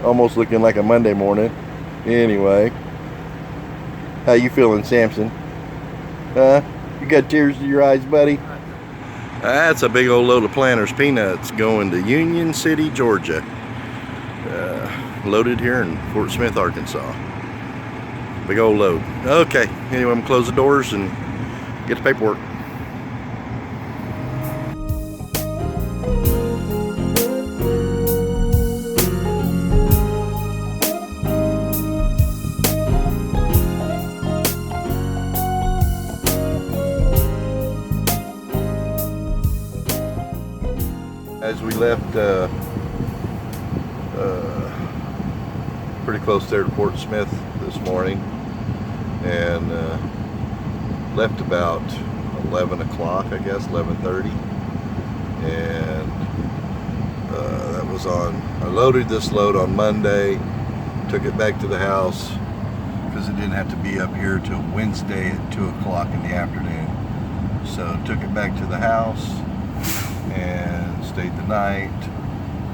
almost looking like a Monday morning. Anyway, how you feeling, Samson? Huh? You got tears in your eyes, buddy? That's a big old load of Planters peanuts going to Union City, Georgia. Loaded here in Fort Smith, Arkansas. Big old load. Okay, anyway, I'm gonna close the doors and get the paperwork. As we left pretty close there to Fort Smith this morning, and left about 11 o'clock, I guess, 11:30, and that was on, I loaded this load on Monday, took it back to the house because it didn't have to be up here till Wednesday at 2 o'clock in the afternoon. So took it back to the house and stayed the night,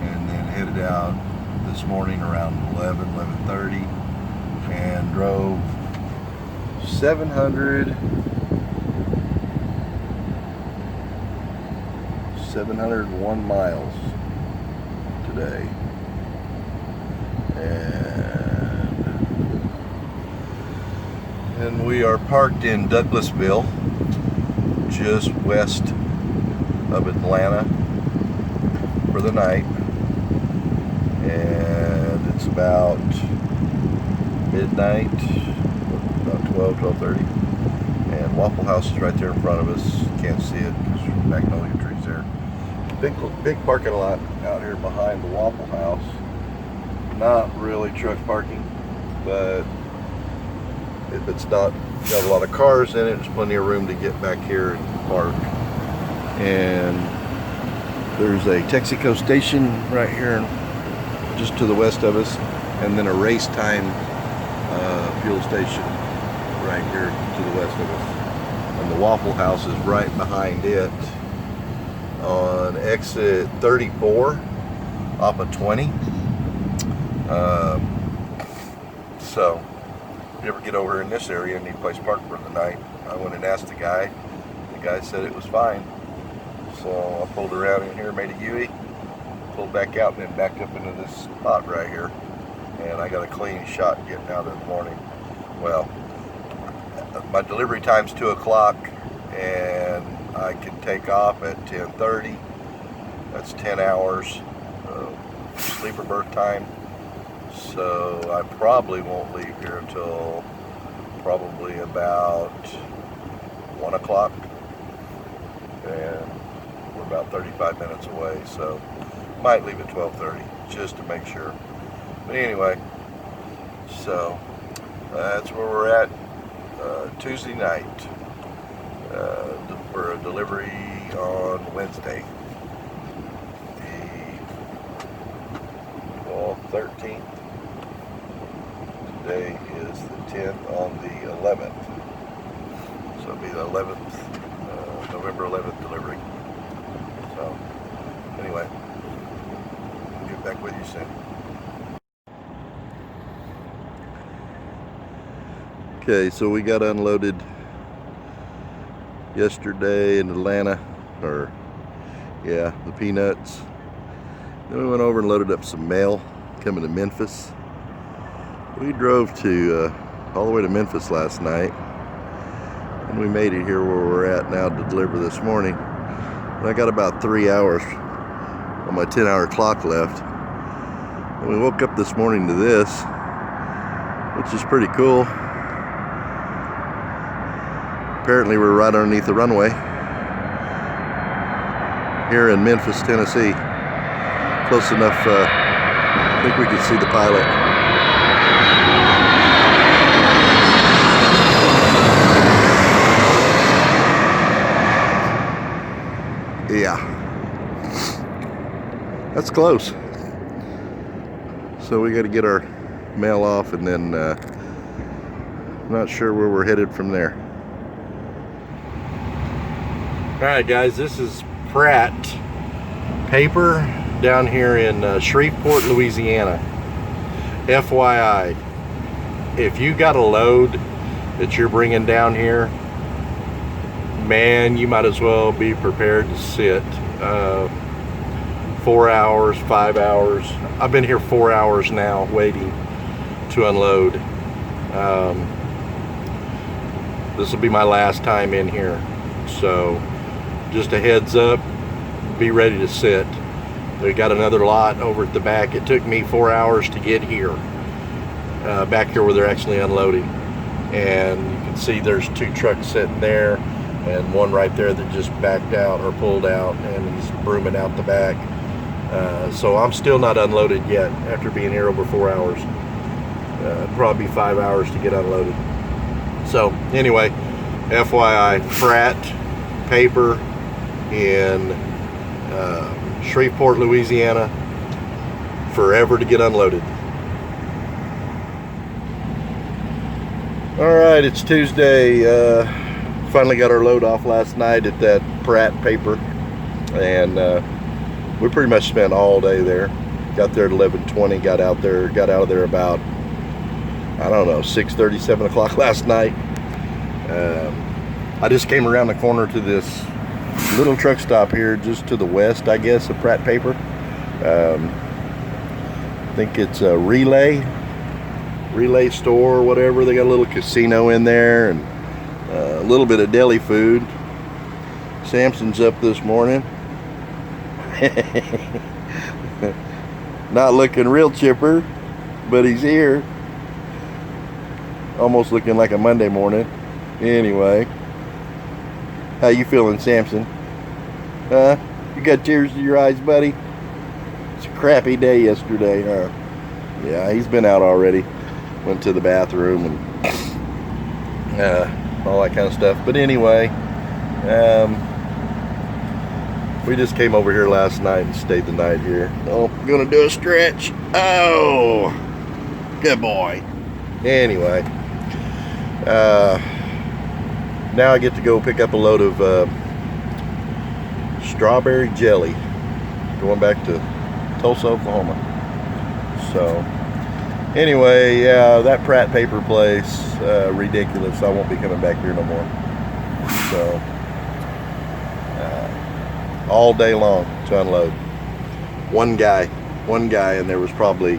and then headed out this morning around 11:30 and drove 701 miles today, and we are parked in Douglasville, just west of Atlanta, for the night. And it's about midnight, about 12:30, and Waffle House is right there in front of us. Can't see it because there's magnolia trees there. Big parking lot out here behind the Waffle House. Not really truck parking, but if it's not got a lot of cars in it, there's plenty of room to get back here and park. And there's a Texaco station right here just to the west of us, and then a race time fuel station right here to the west of us. And the Waffle House is right behind it on exit 34 off of 20. So if you ever get over in this area and need a place to park for the night, I went and asked the guy. The guy said it was fine. So I pulled around in here, made a U-turn, pulled back out, and then backed up into this spot right here. And I got a clean shot getting out in the morning. Well, my delivery time's 2 o'clock, and I can take off at 10:30. That's 10 hours of sleeper berth time. So I probably won't leave here until probably about 1 o'clock. And we're about 35 minutes away, so might leave at 12:30 just to make sure. But anyway, so that's where we're at Tuesday night for a delivery on Wednesday, the 13th. Today is the 10th on the 11th, so it'll be the 11th, November 11th delivery. So anyway, I'll get back with you soon. Okay, so we got unloaded yesterday in Atlanta, the peanuts. Then we went over and loaded up some mail coming to Memphis. We drove to all the way to Memphis last night, and we made it here where we're at now to deliver this morning. And I got about 3 hours on my 10-hour clock left. And we woke up this morning to this, which is pretty cool. Apparently we're right underneath the runway here in Memphis, Tennessee. Close enough, I think we can see the pilot. Yeah, that's close. So we got to get our mail off, and then not sure where we're headed from there. All right, guys, this is Pratt Paper down here in Shreveport, Louisiana. FYI, if you got a load that you're bringing down here, man, you might as well be prepared to sit 4 hours, 5 hours. I've been here 4 hours now waiting to unload. This will be my last time in here, so just a heads up, be ready to sit. We got another lot over at the back. It took me 4 hours to get here, back here where they're actually unloading. And you can see there's 2 trucks sitting there and one right there that just backed out or pulled out, and he's brooming out the back. So I'm still not unloaded yet after being here over 4 hours. Probably 5 hours to get unloaded. So anyway, FYI, Pratt paper in Shreveport, Louisiana, forever to get unloaded. All right, it's Tuesday. Finally got our load off last night at that Pratt paper, and we pretty much spent all day there. Got there at 11:20, got out of there about, I don't know, 6:30, 7 o'clock last night. I just came around the corner to this little truck stop here just to the west, I guess, of Pratt paper. I think it's a relay store or whatever. They got a little casino in there and a little bit of deli food. Samson's up this morning. Not looking real chipper, but he's here. Almost looking like a Monday morning. Anyway, how you feeling, Samson? Huh? You got tears in your eyes, buddy? It's a crappy day yesterday, huh? Yeah, he's been out already. Went to the bathroom and all that kind of stuff. But anyway, we just came over here last night and stayed the night here. Oh, gonna do a stretch. Oh, good boy. Anyway, now I get to go pick up a load of strawberry jelly going back to Tulsa, Oklahoma. So anyway, yeah, that Pratt paper place, ridiculous. I won't be coming back here no more. So all day long to unload. One guy, and there was probably,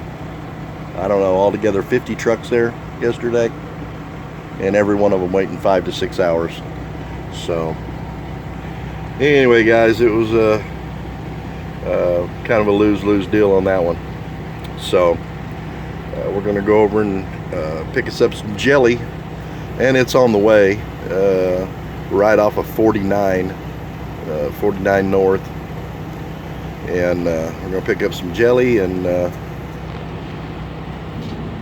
I don't know, altogether 50 trucks there yesterday, and every one of them waiting 5 to 6 hours. So anyway, guys, it was a kind of a lose-lose deal on that one. So we're gonna go over and pick us up some jelly, and it's on the way, right off of 49 North, and we're gonna pick up some jelly and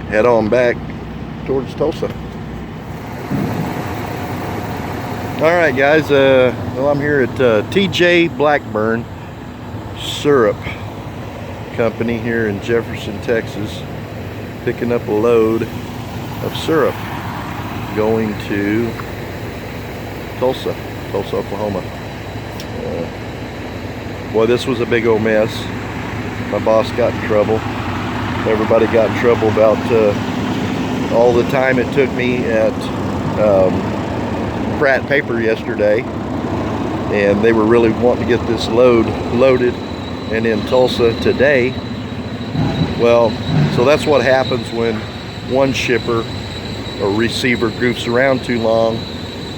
head on back towards Tulsa. All right, guys, well, I'm here at TJ Blackburn Syrup Company here in Jefferson, Texas, picking up a load of syrup going to Tulsa, Oklahoma. Boy, this was a big old mess. My boss got in trouble. Everybody got in trouble about all the time it took me at Pratt paper yesterday, and they were really wanting to get this load loaded and in Tulsa today. Well, so that's what happens when one shipper or receiver goofs around too long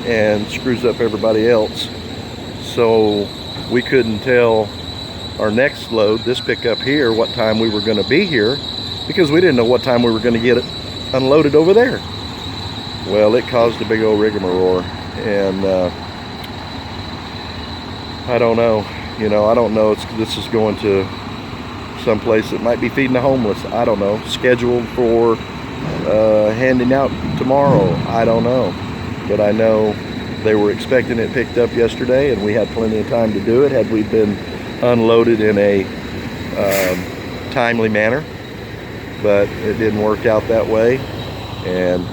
and screws up everybody else. So we couldn't tell our next load, this pickup here, what time we were going to be here, because we didn't know what time we were going to get it unloaded over there. Well, it caused a big old rigmarole, and I don't know, I don't know. This is going to some place that might be feeding the homeless. I don't know. Scheduled for handing out tomorrow. I don't know, but I know they were expecting it picked up yesterday, and we had plenty of time to do it had we been unloaded in a timely manner, but it didn't work out that way. And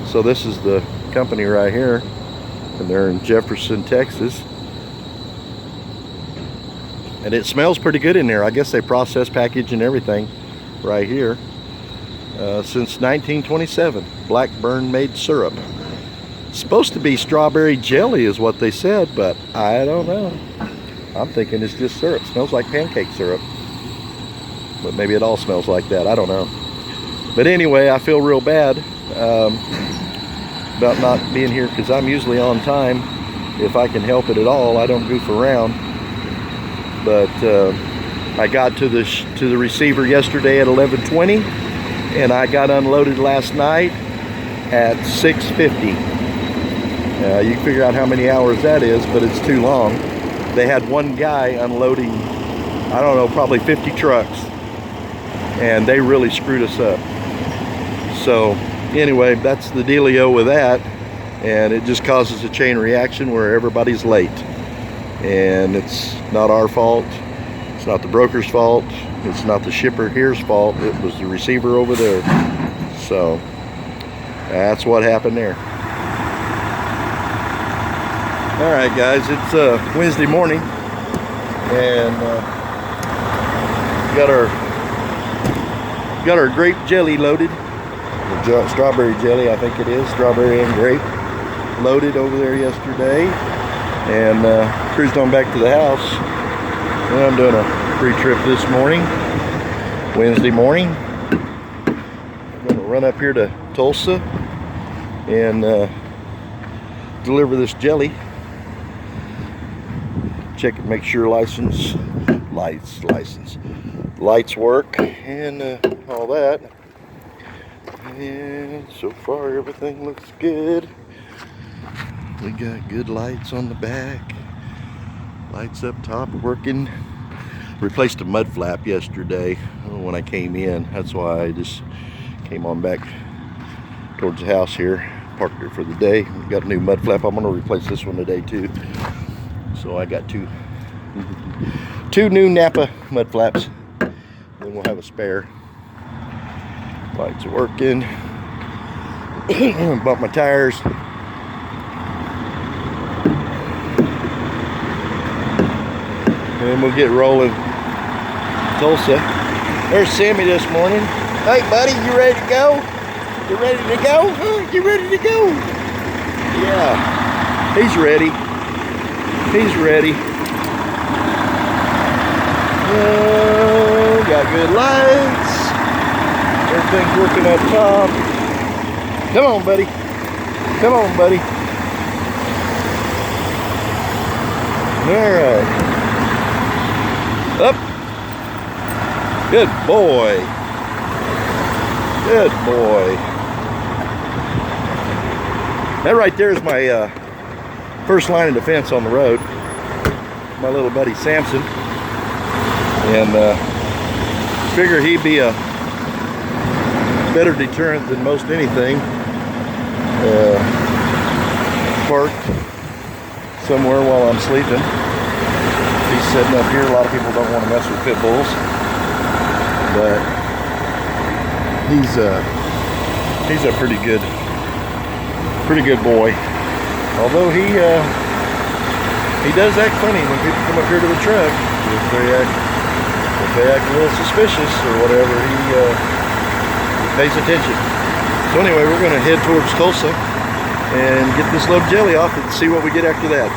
so this is the company right here, and they're in Jefferson, Texas, and it smells pretty good in there. I guess they process, package, and everything right here. since 1927. Blackburn made syrup. Supposed to be strawberry jelly is what they said, but I don't know. I'm thinking it's just syrup. Smells like pancake syrup. But maybe it all smells like that. I don't know. But anyway, I feel real bad about not being here because I'm usually on time if I can help it at all. I don't goof around. But I got to the receiver yesterday at 11:20, and I got unloaded last night at 6:50. You can figure out how many hours that is, but it's too long. They had one guy unloading, I don't know, probably 50 trucks, and they really screwed us up. So anyway, that's the dealio with that, and it just causes a chain reaction where everybody's late, and it's not our fault. It's not the broker's fault. It's not the shipper here's fault. It was the receiver over there. So that's what happened there. All right, guys, it's Wednesday morning, and got our grape jelly loaded. Strawberry jelly, I think it is, strawberry and grape, loaded over there yesterday, and cruised on back to the house. And I'm doing a pre-trip this morning, Wednesday morning. I'm gonna run up here to Tulsa and deliver this jelly. Check it, make sure lights work, and all that. And so far everything looks good. We got good lights on the back, lights up top working. Replaced a mud flap yesterday when I came in. That's why I just came on back towards the house here, parked it for the day. Got a new mud flap. I'm gonna replace this one today too. So I got two new Napa mud flaps. Then we'll have a spare. Lights are working. Bump my tires. And we'll get rolling. Tulsa. There's Sammy this morning. Hey buddy, you ready to go? You ready to go? You ready to go? Yeah, he's ready. He's ready. Got good lights. Everything's working up top. Come on, buddy. Come on, buddy. All right. Up. Good boy. Good boy. That right there is my first line of defense on the road. My little buddy Samson. And figure he'd be a better deterrent than most anything. Parked somewhere while I'm sleeping. He's sitting up here. A lot of people don't want to mess with pit bulls, but he's a pretty good boy. Although he does act funny when people come up here to the truck. If they act a little suspicious or whatever, he pays attention. So anyway, we're going to head towards Tulsa and get this load of jelly off and see what we get after that.